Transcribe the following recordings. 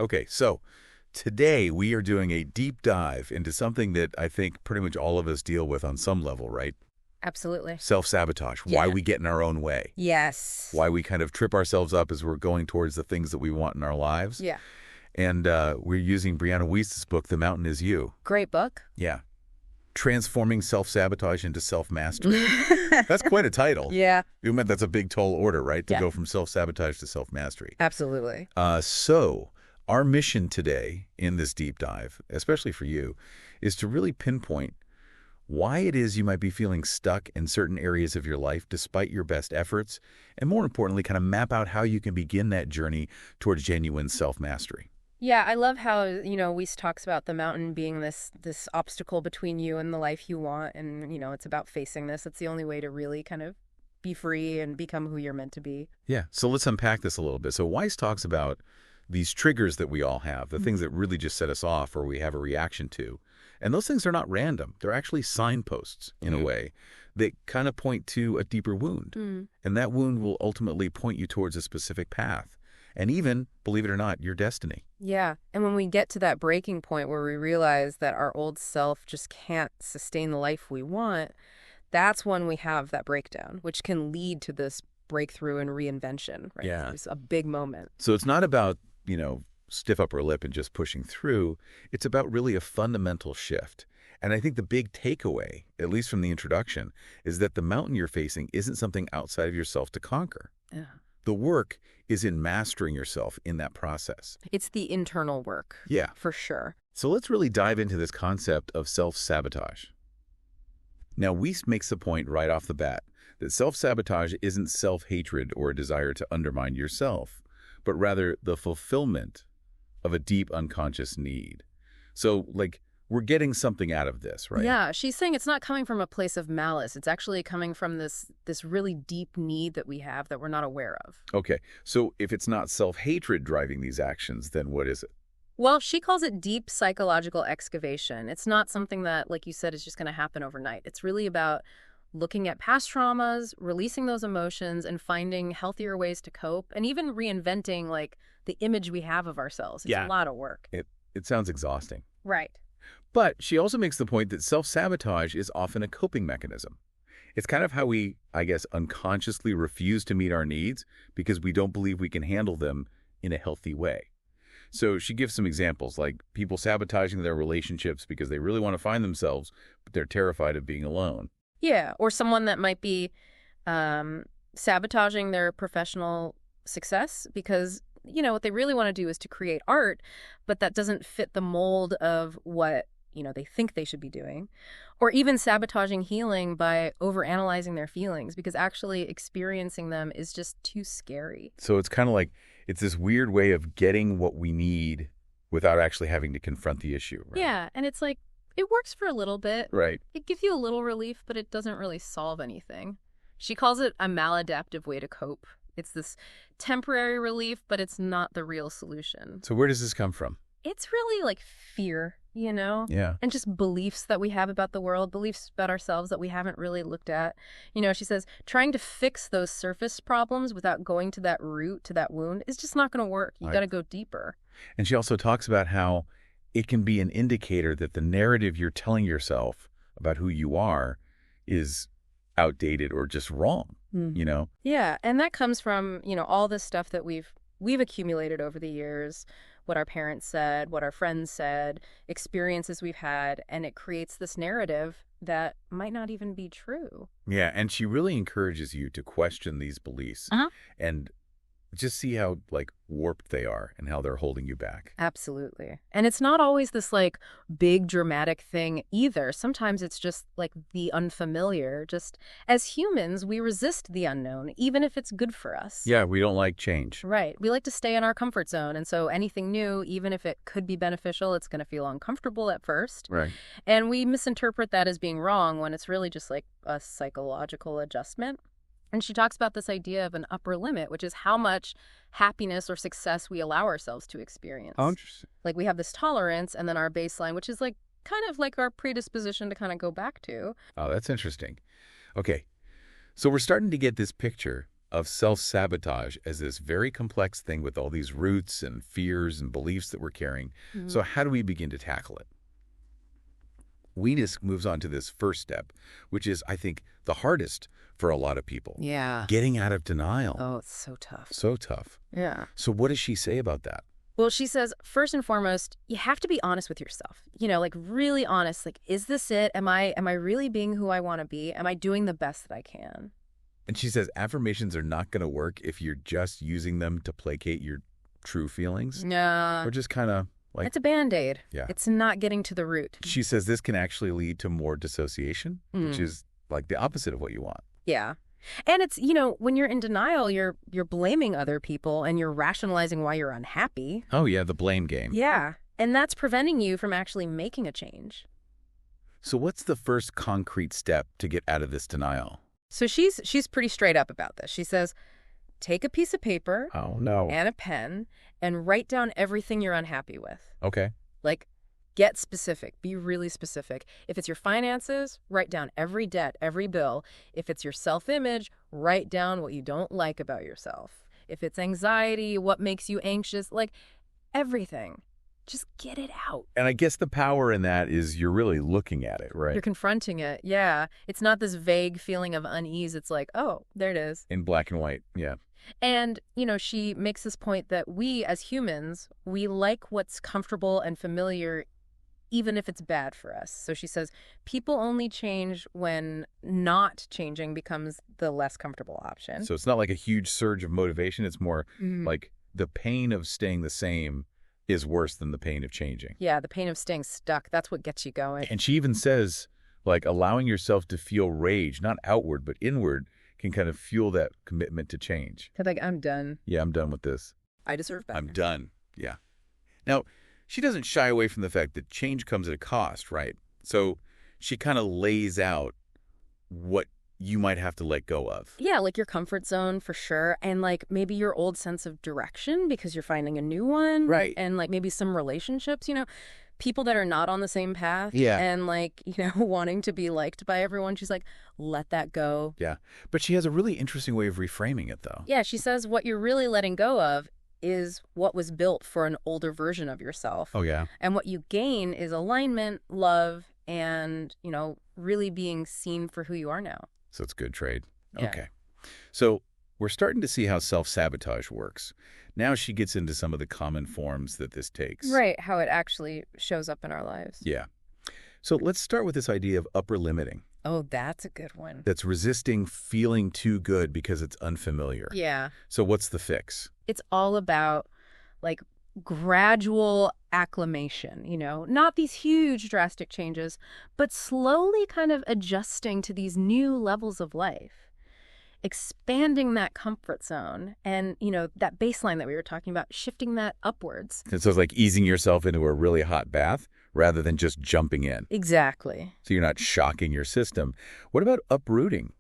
Okay, so today we are doing a deep dive into something that I think pretty much all of us deal with on some level, right? Absolutely. Self-sabotage, why Yeah. we get in our own way, Yes. why we kind of trip ourselves up as we're going towards the things that we want in our lives. Yeah. And we're using Brianna Wiest's book, The Mountain Is You. Great book. Yeah. Transforming self-sabotage into self-mastery. That's quite a title. Yeah. You meant that's a big, tall order, right? To Yeah. go from self-sabotage to self-mastery. Absolutely. So our mission today in this deep dive, especially for you, is to really pinpoint why it is you might be feeling stuck in certain areas of your life despite your best efforts, and more importantly, kind of map out how you can begin that journey towards genuine self-mastery. Yeah, I love how, Weiss talks about the mountain being this obstacle between you and the life you want. And, it's about facing this. It's the only way to really kind of be free and become who you're meant to be. Yeah, so let's unpack this a little bit. So Weiss talks about these triggers that we all have, the things that really just set us off or we have a reaction to. And those things are not random. They're actually signposts, in a way, that kind of point to a deeper wound. And that wound will ultimately point you towards a specific path. And even, believe it or not, your destiny. Yeah. And when we get to that breaking point where we realize that our old self just can't sustain the life we want, that's when we have that breakdown, which can lead to this breakthrough and reinvention, right? Yeah. It's a big moment. So it's not about, stiff upper lip and just pushing through. It's about really a fundamental shift. And I think the big takeaway, at least from the introduction, is that the mountain you're facing isn't something outside of yourself to conquer. Yeah. The work is in mastering yourself in that process. It's the internal work. Yeah. For sure. So let's really dive into this concept of self-sabotage. Now, Wiest makes the point right off the bat that self-sabotage isn't self-hatred or a desire to undermine yourself, but rather the fulfillment of a deep unconscious need. So, we're getting something out of this, right? Yeah, she's saying it's not coming from a place of malice. It's actually coming from this really deep need that we have that we're not aware of. Okay, so if it's not self-hatred driving these actions, then what is it? Well, she calls it deep psychological excavation. It's not something that, like you said, is just going to happen overnight. It's really about looking at past traumas, releasing those emotions, and finding healthier ways to cope, and even reinventing, the image we have of ourselves. It's a lot of work. It sounds exhausting. Right. But she also makes the point that self-sabotage is often a coping mechanism. It's kind of how we, I guess, unconsciously refuse to meet our needs because we don't believe we can handle them in a healthy way. So she gives some examples, like people sabotaging their relationships because they really want to find themselves, but they're terrified of being alone. Yeah, or someone that might be sabotaging their professional success because, what they really want to do is to create art, but that doesn't fit the mold of what they think they should be doing, or even sabotaging healing by overanalyzing their feelings because actually experiencing them is just too scary. So it's kind of like it's this weird way of getting what we need without actually having to confront the issue. Right? Yeah, and it's it works for a little bit. Right. It gives you a little relief, but it doesn't really solve anything. She calls it a maladaptive way to cope. It's this temporary relief, but it's not the real solution. So where does this come from? It's really fear, Yeah. And just beliefs that we have about the world, beliefs about ourselves that we haven't really looked at. She says trying to fix those surface problems without going to that root, to that wound, is just not going to work. You got to go deeper. And she also talks about how it can be an indicator that the narrative you're telling yourself about who you are is outdated or just wrong, Yeah, and that comes from, all this stuff that we've accumulated over the years, what our parents said, what our friends said, experiences we've had, and it creates this narrative that might not even be true. Yeah, and she really encourages you to question these beliefs and just see how warped they are and how they're holding you back. Absolutely. And it's not always this big dramatic thing either. Sometimes it's just the unfamiliar. Just as humans, we resist the unknown, even if it's good for us. Yeah, we don't like change. Right. We like to stay in our comfort zone. And so anything new, even if it could be beneficial, it's going to feel uncomfortable at first. Right. And we misinterpret that as being wrong when it's really just a psychological adjustment. And she talks about this idea of an upper limit, which is how much happiness or success we allow ourselves to experience. Oh, interesting. We have this tolerance and then our baseline, which is kind of our predisposition to kind of go back to. Oh, that's interesting. Okay. So we're starting to get this picture of self-sabotage as this very complex thing with all these roots and fears and beliefs that we're carrying. So how do we begin to tackle it? Wiest moves on to this first step, which is, I think, the hardest for a lot of people. Yeah. Getting out of denial. Oh, it's so tough. So tough. Yeah. So what does she say about that? Well, she says, first and foremost, you have to be honest with yourself. Like really honest. Like, is this it? Am I really being who I want to be? Am I doing the best that I can? And she says affirmations are not going to work if you're just using them to placate your true feelings. No. Or just kind of like... It's a Band-Aid. Yeah. It's not getting to the root. She says this can actually lead to more dissociation, which is like the opposite of what you want. Yeah. And it's, when you're in denial, you're blaming other people and you're rationalizing why you're unhappy. Oh, yeah, the blame game. Yeah. And that's preventing you from actually making a change. So what's the first concrete step to get out of this denial? So she's pretty straight up about this. She says, take a piece of paper Oh, no. and a pen and write down everything you're unhappy with. Okay. Like, get specific. Be really specific. If it's your finances, write down every debt, every bill. If it's your self-image, write down what you don't like about yourself. If it's anxiety, what makes you anxious, like everything. Just get it out. And I guess the power in that is you're really looking at it, right? You're confronting it. Yeah. It's not this vague feeling of unease. It's like, oh, there it is. In black and white, yeah. And, she makes this point that we as humans, we like what's comfortable and familiar even if it's bad for us. So she says, people only change when not changing becomes the less comfortable option. So it's not like a huge surge of motivation. It's more like the pain of staying the same is worse than the pain of changing. Yeah, the pain of staying stuck. That's what gets you going. And she even says, like, allowing yourself to feel rage, not outward, but inward, can kind of fuel that commitment to change. Like, I'm done. Yeah, I'm done with this. I deserve better. I'm done. Yeah. Now, she doesn't shy away from the fact that change comes at a cost, right? So she kind of lays out what you might have to let go of. Yeah, like your comfort zone for sure. And like maybe your old sense of direction because you're finding a new one. Right. And like maybe some relationships, people that are not on the same path. Yeah. And like, wanting to be liked by everyone. She's like, let that go. Yeah. But she has a really interesting way of reframing it, though. Yeah, she says what you're really letting go of is what was built for an older version of yourself. Oh, yeah. And what you gain is alignment, love, and, really being seen for who you are now. So it's good trade. Yeah. Okay. So we're starting to see how self-sabotage works. Now she gets into some of the common forms that this takes. Right, how it actually shows up in our lives. Yeah. So let's start with this idea of upper limiting. Oh, that's a good one. That's resisting feeling too good because it's unfamiliar. Yeah. So what's the fix? It's all about, like, gradual acclimation, not these huge drastic changes, but slowly kind of adjusting to these new levels of life, expanding that comfort zone and, that baseline that we were talking about, shifting that upwards. And so it's like easing yourself into a really hot bath rather than just jumping in. Exactly. So you're not shocking your system. What about uprooting?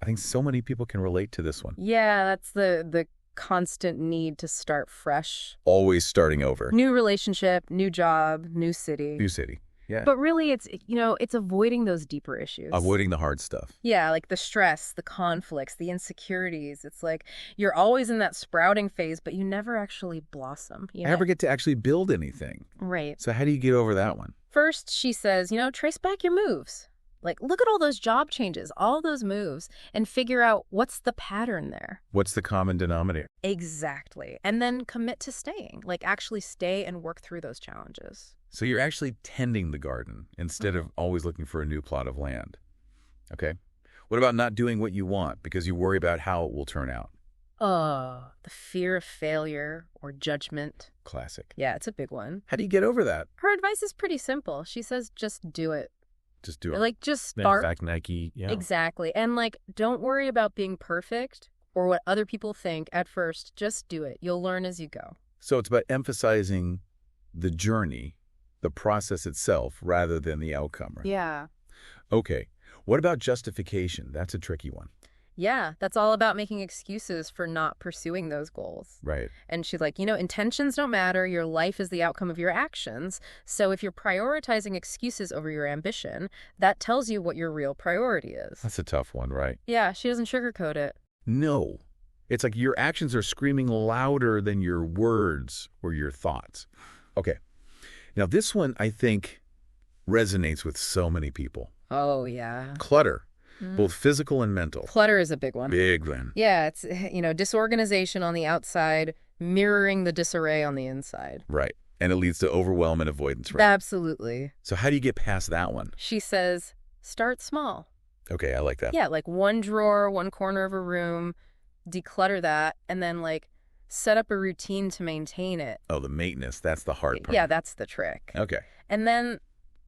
I think so many people can relate to this one. Yeah, that's the constant need to start fresh. Always starting over. New relationship, new job, new city. New city. Yeah. But really, it's avoiding those deeper issues. Avoiding the hard stuff. Yeah, like the stress, the conflicts, the insecurities. It's like you're always in that sprouting phase, but you never actually blossom. I never get to actually build anything. Right. So how do you get over that one? First, she says, trace back your moves. Like, look at all those job changes, all those moves, and figure out what's the pattern there. What's the common denominator? Exactly. And then commit to staying. Like, actually stay and work through those challenges. So you're actually tending the garden instead of always looking for a new plot of land. Okay. What about not doing what you want because you worry about how it will turn out? Oh, the fear of failure or judgment. Classic. Yeah, it's a big one. How do you get over that? Her advice is pretty simple. She says, just do it. Just do it. Like, just start. Back Nike, yeah. Exactly. And like, don't worry about being perfect or what other people think at first. Just do it. You'll learn as you go. So it's about emphasizing the journey, the process itself, rather than the outcome, right? Yeah. Okay. What about justification? That's a tricky one. Yeah, that's all about making excuses for not pursuing those goals. Right. And she's like, intentions don't matter. Your life is the outcome of your actions. So if you're prioritizing excuses over your ambition, that tells you what your real priority is. That's a tough one, right? Yeah, she doesn't sugarcoat it. No. It's like your actions are screaming louder than your words or your thoughts. Okay. Now, this one, I think, resonates with so many people. Oh, yeah. Clutter, both physical and mental. Clutter is a big one. Big one. Yeah, it's, disorganization on the outside, mirroring the disarray on the inside. Right. And it leads to overwhelm and avoidance, right? Absolutely. So how do you get past that one? She says, start small. Okay, I like that. Yeah, like one drawer, one corner of a room, declutter that, and then set up a routine to maintain it. Oh, the maintenance, that's the hard part. Yeah, that's the trick. Okay. And then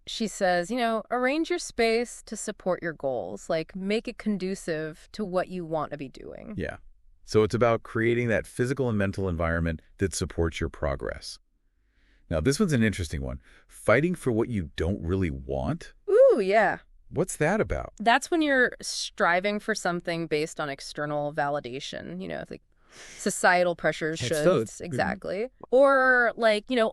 she says, arrange your space to support your goals. Make it conducive to what you want to be doing. Yeah. So it's about creating that physical and mental environment that supports your progress. Now, this one's an interesting one. Fighting for what you don't really want? Ooh, yeah. What's that about? That's when you're striving for something based on external validation, societal pressures, shoulds, exactly. Or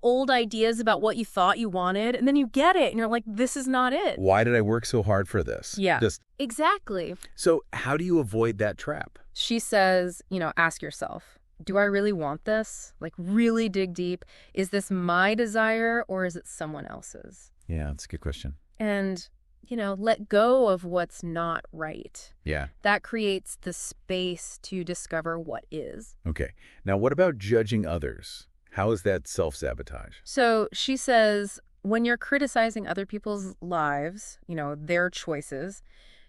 old ideas about what you thought you wanted, and then you get it, and you're like, this is not it. Why did I work so hard for this? Yeah, exactly. So how do you avoid that trap? She says, ask yourself, do I really want this? Really dig deep. Is this my desire, or is it someone else's? Yeah, that's a good question. And let go of what's not right. Yeah. That creates the space to discover what is. Okay. Now, what about judging others? How is that self-sabotage? So she says, when you're criticizing other people's lives, their choices,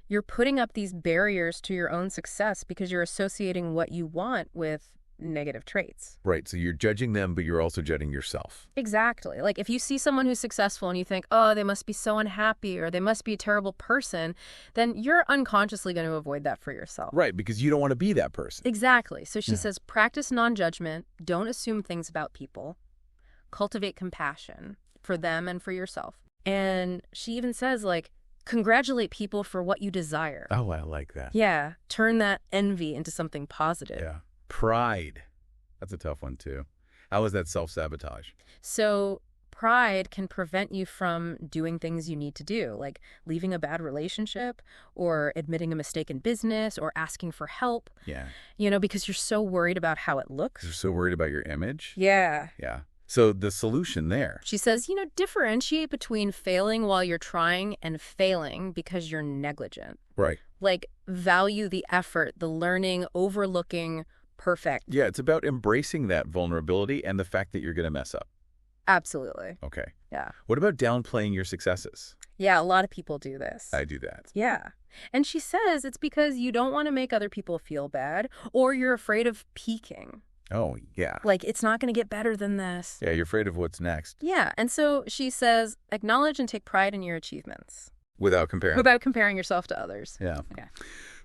you're putting up these barriers to your own success because you're associating what you want with negative traits. Right. So you're judging them, but you're also judging yourself. Exactly. If you see someone who's successful and you think, oh, they must be so unhappy or they must be a terrible person, then you're unconsciously going to avoid that for yourself. Right. Because you don't want to be that person. Exactly. So she says, practice non-judgment. Don't assume things about people. Cultivate compassion for them and for yourself. And she even says, congratulate people for what you desire. Oh, I like that. Yeah. Turn that envy into something positive. Yeah. Pride. That's a tough one, too. How is that self-sabotage? So pride can prevent you from doing things you need to do, like leaving a bad relationship or admitting a mistake in business or asking for help. Yeah. Because you're so worried about how it looks. You're so worried about your image? Yeah. Yeah. So the solution there. She says, differentiate between failing while you're trying and failing because you're negligent. Right. Value the effort, the learning, overlooking perfect. Yeah, it's about embracing that vulnerability and the fact that you're going to mess up. Absolutely. Okay. Yeah. What about downplaying your successes? Yeah, a lot of people do this. I do that. Yeah. And she says it's because you don't want to make other people feel bad or you're afraid of peaking. Oh, yeah. It's not going to get better than this. Yeah, you're afraid of what's next. Yeah. And so she says, acknowledge and take pride in your achievements. Without comparing. Without comparing yourself to others. Yeah. Okay.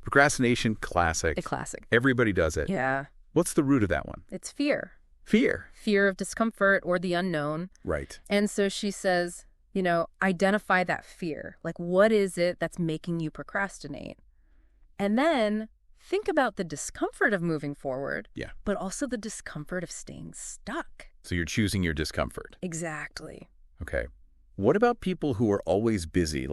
Procrastination, classic. A classic. Everybody does it. Yeah. What's the root of that one? It's fear. Fear. Fear of discomfort or the unknown. Right. And so she says, identify that fear. What is it that's making you procrastinate? And then think about the discomfort of moving forward. Yeah. But also the discomfort of staying stuck. So you're choosing your discomfort. Exactly. Okay. What about people who are always busy?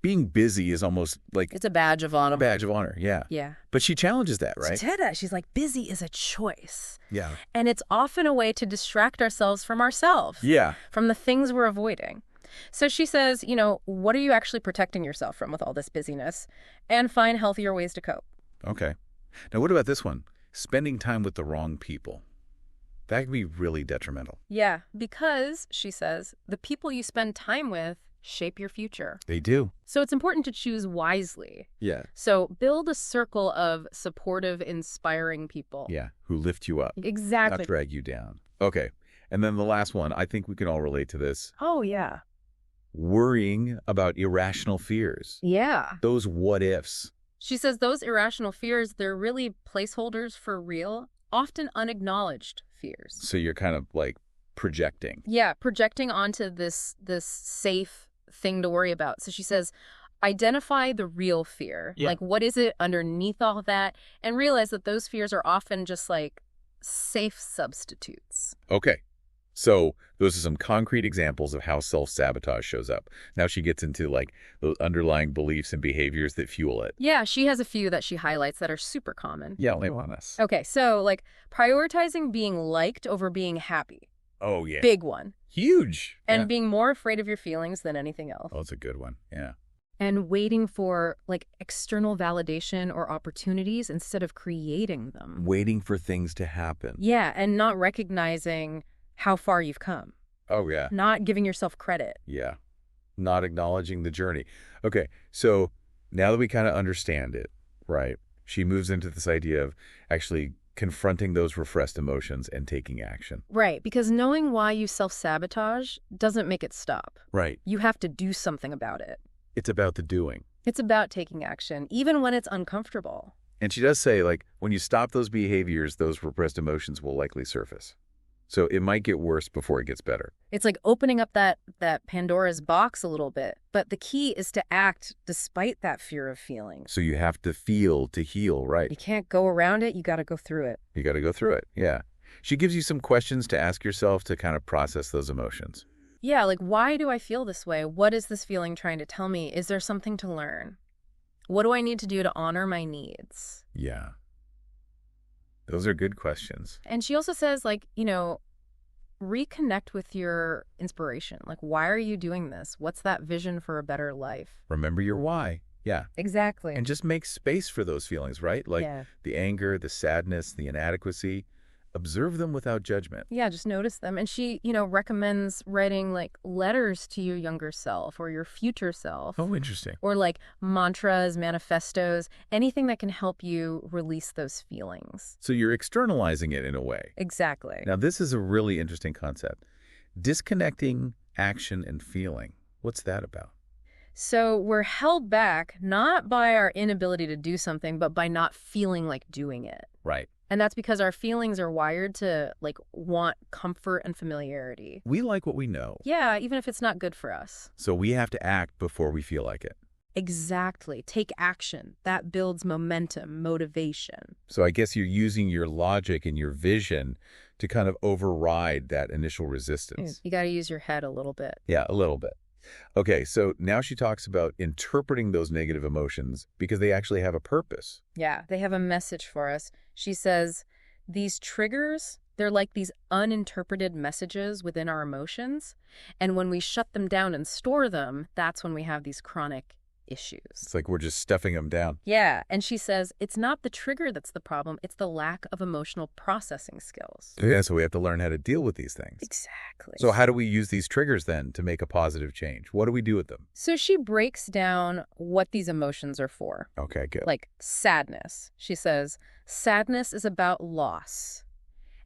Being busy is almost it's a badge of honor. A badge of honor, yeah. Yeah. But she challenges that, right? She's like, busy is a choice. Yeah. And it's often a way to distract ourselves from ourselves. Yeah. From the things we're avoiding. So she says, what are you actually protecting yourself from with all this busyness? And find healthier ways to cope. Okay. Now, what about this one? Spending time with the wrong people. That can be really detrimental. Yeah, because, she says, the people you spend time with shape your future. They do. So it's important to choose wisely. Yeah. So build a circle of supportive, inspiring people. Yeah, who lift you up. Exactly. Not drag you down. Okay. And then the last one, I think we can all relate to this. Oh, yeah. Worrying about irrational fears. Yeah. Those what ifs. She says those irrational fears, they're really placeholders for real, often unacknowledged fears. So you're kind of projecting. Yeah, projecting onto this safe thing to worry about. So she says, identify the real fear. Yeah. What is it underneath all that? And realize that those fears are often just safe substitutes. Okay. So those are some concrete examples of how self-sabotage shows up. Now she gets into like those underlying beliefs and behaviors that fuel it. Yeah, she has a few that she highlights that are super common. Yeah, lay on us. Okay, so like prioritizing being liked over being happy. Oh, yeah. Big one. Huge. And Yeah. being more afraid of your feelings than anything else. Oh, it's a good one. Yeah. And waiting for like external validation or opportunities instead of creating them. Waiting for things to happen. Yeah, and not recognizing how far you've come. Oh, yeah. Not giving yourself credit. Yeah. Not acknowledging the journey. Okay, so now that we kind of understand it, right, she moves into this idea of actually confronting those repressed emotions and taking action. Right, because knowing why you self-sabotage doesn't make it stop. Right. You have to do something about it. It's about the doing. It's about taking action, even when it's uncomfortable. And she does say, like, when you stop those behaviors, those repressed emotions will likely surface. So it might get worse before it gets better. It's like opening up that Pandora's box a little bit. But the key is to act despite that fear of feeling. So you have to feel to heal, right? You can't go around it. You got to go through it. You got to go through it, yeah. She gives you some questions to ask yourself to kind of process those emotions. Yeah, like, why do I feel this way? What is this feeling trying to tell me? Is there something to learn? What do I need to do to honor my needs? Yeah. Those are good questions. And she also says, like, reconnect with your inspiration. Like, why are you doing this? What's that vision for a better life? Remember your why. Yeah. Exactly. And just make space for those feelings, right? Like Yeah. the anger, the sadness, the inadequacy. Observe them without judgment. Yeah, just notice them. And she, recommends writing like letters to your younger self or your future self. Oh, interesting. Or like mantras, manifestos, anything that can help you release those feelings. So you're externalizing it in a way. Exactly. Now, this is a really interesting concept. Disconnecting action and feeling. What's that about? So we're held back not by our inability to do something, but by not feeling like doing it. Right. And that's because our feelings are wired to like want comfort and familiarity. We like what we know. Yeah, even if it's not good for us. So we have to act before we feel like it. Exactly. Take action. That builds momentum, motivation. So I guess you're using your logic and your vision to kind of override that initial resistance. You got to use your head a little bit. Yeah, a little bit. Okay, so now she talks about interpreting those negative emotions because they actually have a purpose. Yeah, they have a message for us. She says, these triggers, they're like these uninterpreted messages within our emotions. And when we shut them down and store them, that's when we have these chronic issues. It's like we're just stuffing them down. Yeah, and she says, it's not the trigger that's the problem, it's the lack of emotional processing skills. Yeah, so we have to learn how to deal with these things. Exactly. So how do we use these triggers then to make a positive change? What do we do with them? So she breaks down what these emotions are for. Okay, good. Like sadness. She says, sadness is about loss.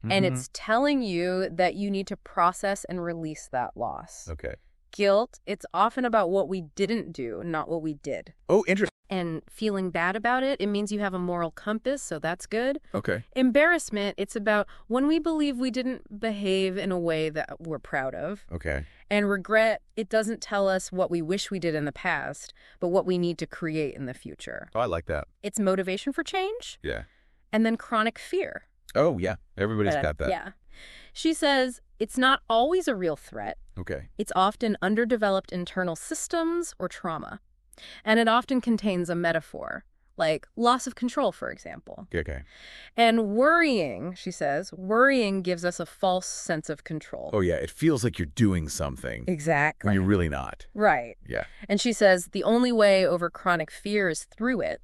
And it's telling you that you need to process and release that loss. Okay. Guilt, it's often about what we didn't do, not what we did. Oh, interesting. And feeling bad about it, it means you have a moral compass, so that's good. Okay. Embarrassment, it's about when we believe we didn't behave in a way that we're proud of. Okay. And regret, it doesn't tell us what we wish we did in the past, but what we need to create in the future. Oh, I like that. It's motivation for change. Yeah. And then chronic fear. Oh, yeah. Everybody's got that. Yeah. She says it's not always a real threat. Okay. It's often underdeveloped internal systems or trauma. And it often contains a metaphor, like loss of control, for example. Okay. And worrying, she says, worrying gives us a false sense of control. Oh, yeah. It feels like you're doing something Exactly. when you're really not. Right. Yeah. And she says the only way over chronic fear is through it.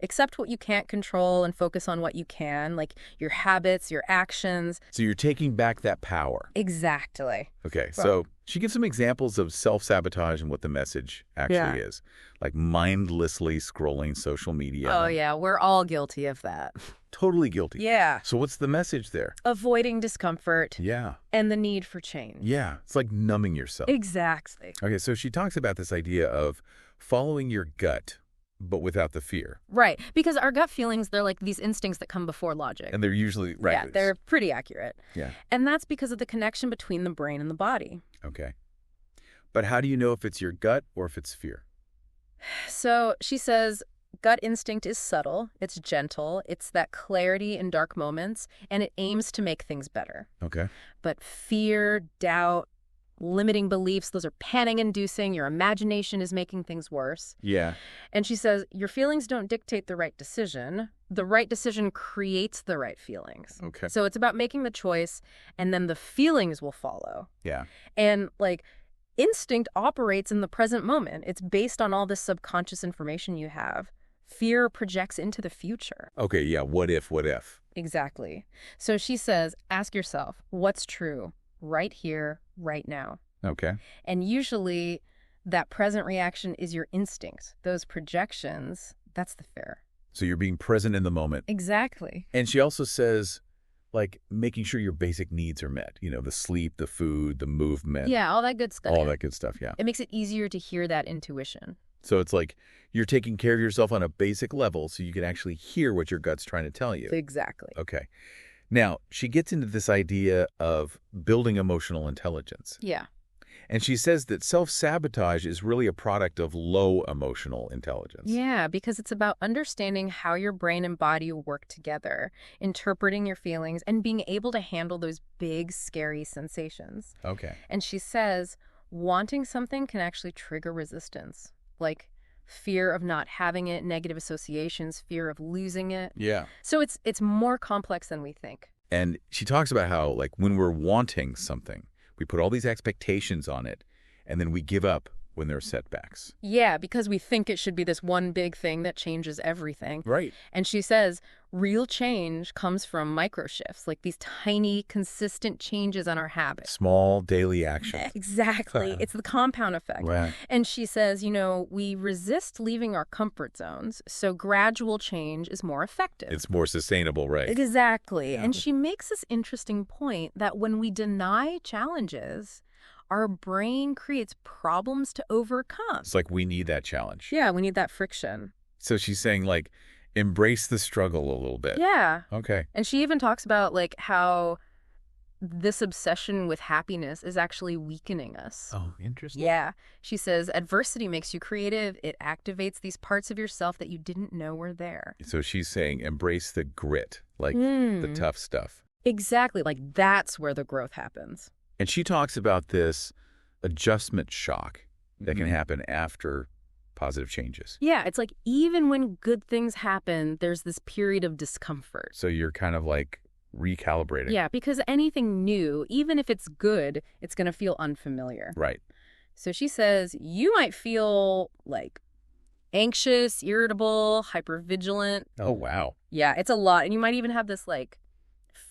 Accept what you can't control and focus on what you can, like your habits, your actions. So you're taking back that power. Exactly. Okay, so she gives some examples of self-sabotage and what the message actually is. Like mindlessly scrolling social media. Oh, yeah, we're all guilty of that. Totally guilty. Yeah. So what's the message there? Avoiding discomfort. Yeah. And the need for change. Yeah, it's like numbing yourself. Exactly. Okay, so she talks about this idea of following your gut, but without the fear. Right, because our gut feelings, they're like these instincts that come before logic. And they're usually right. Yeah, they're pretty accurate. Yeah. And that's because of the connection between the brain and the body. Okay. But how do you know if it's your gut or if it's fear? So she says, gut instinct is subtle, it's gentle, it's that clarity in dark moments, and it aims to make things better. Okay. But fear, doubt, limiting beliefs, those are panic-inducing. Your imagination is making things worse. Yeah. And she says, your feelings don't dictate the right decision. The right decision creates the right feelings. Okay. So it's about making the choice, and then the feelings will follow. Yeah. And, like, instinct operates in the present moment. It's based on all this subconscious information you have. Fear projects into the future. Okay, yeah, what if? Exactly. So she says, ask yourself, what's true right here, right now? Okay. And usually that present reaction is your instinct. Those projections, that's the fear. So you're being present in the moment. Exactly. And she also says, like, making sure your basic needs are met. You know, the sleep, the food, the movement. Yeah, all that good stuff. All that good stuff, yeah. It makes it easier to hear that intuition. So it's like you're taking care of yourself on a basic level so you can actually hear what your gut's trying to tell you. Exactly. Okay. Now, she gets into this idea of building emotional intelligence. Yeah. And she says that self-sabotage is really a product of low emotional intelligence. Yeah, because it's about understanding how your brain and body work together, interpreting your feelings, and being able to handle those big, scary sensations. Okay. And she says wanting something can actually trigger resistance, like fear of not having it, negative associations, fear of losing it. Yeah. So it's more complex than we think. And she talks about how, like, when we're wanting something, we put all these expectations on it, and then we give up when there are setbacks. Yeah, because we think it should be this one big thing that changes everything. Right. And she says real change comes from micro shifts, like these tiny, consistent changes on our habits. Small daily action. Exactly. It's the compound effect. Right. And she says, we resist leaving our comfort zones, so gradual change is more effective. It's more sustainable, right? Exactly. Yeah. And she makes this interesting point that when we deny challenges, our brain creates problems to overcome. It's like we need that challenge. Yeah, we need that friction. So she's saying, like, embrace the struggle a little bit. Yeah. Okay. And she even talks about, like, how this obsession with happiness is actually weakening us. Oh, interesting. Yeah. She says adversity makes you creative. It activates these parts of yourself that you didn't know were there. So she's saying embrace the grit, like the tough stuff. Exactly. Like, that's where the growth happens. And she talks about this adjustment shock that can happen after positive changes. Yeah, it's like even when good things happen, there's this period of discomfort. So you're kind of like recalibrating. Yeah, because anything new, even if it's good, it's going to feel unfamiliar. Right. So she says you might feel like anxious, irritable, hypervigilant. Oh, wow. Yeah, it's a lot. And you might even have this like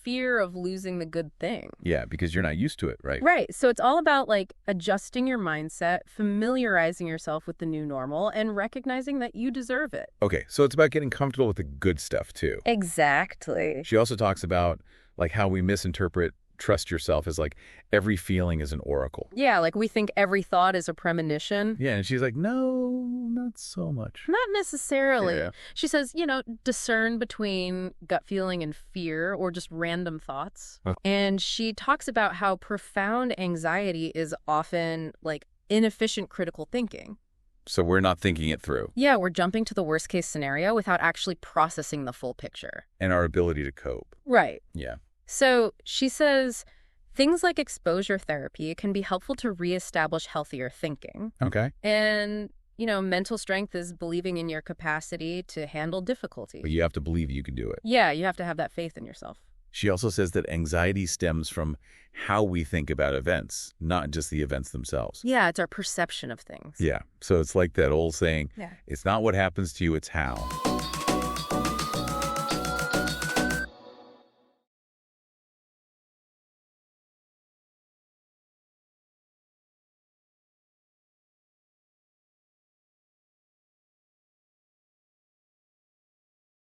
fear of losing the good thing. Yeah, because you're not used to it, right? Right. So it's all about like adjusting your mindset, familiarizing yourself with the new normal, and recognizing that you deserve it. Okay, so it's about getting comfortable with the good stuff, too. Exactly. She also talks about, like, how we misinterpret trust yourself as, like, every feeling is an oracle. Yeah, like we think every thought is a premonition. Yeah, and she's like, no, not so much. Not necessarily. Yeah. She says, discern between gut feeling and fear or just random thoughts. And she talks about how profound anxiety is often like inefficient critical thinking. So we're not thinking it through. Yeah, we're jumping to the worst case scenario without actually processing the full picture. And our ability to cope. Right. Yeah. So she says things like exposure therapy can be helpful to reestablish healthier thinking. Okay. And, mental strength is believing in your capacity to handle difficulty. But you have to believe you can do it. Yeah, you have to have that faith in yourself. She also says that anxiety stems from how we think about events, not just the events themselves. Yeah, it's our perception of things. Yeah. So it's like that old saying, Yeah. it's not what happens to you, it's how.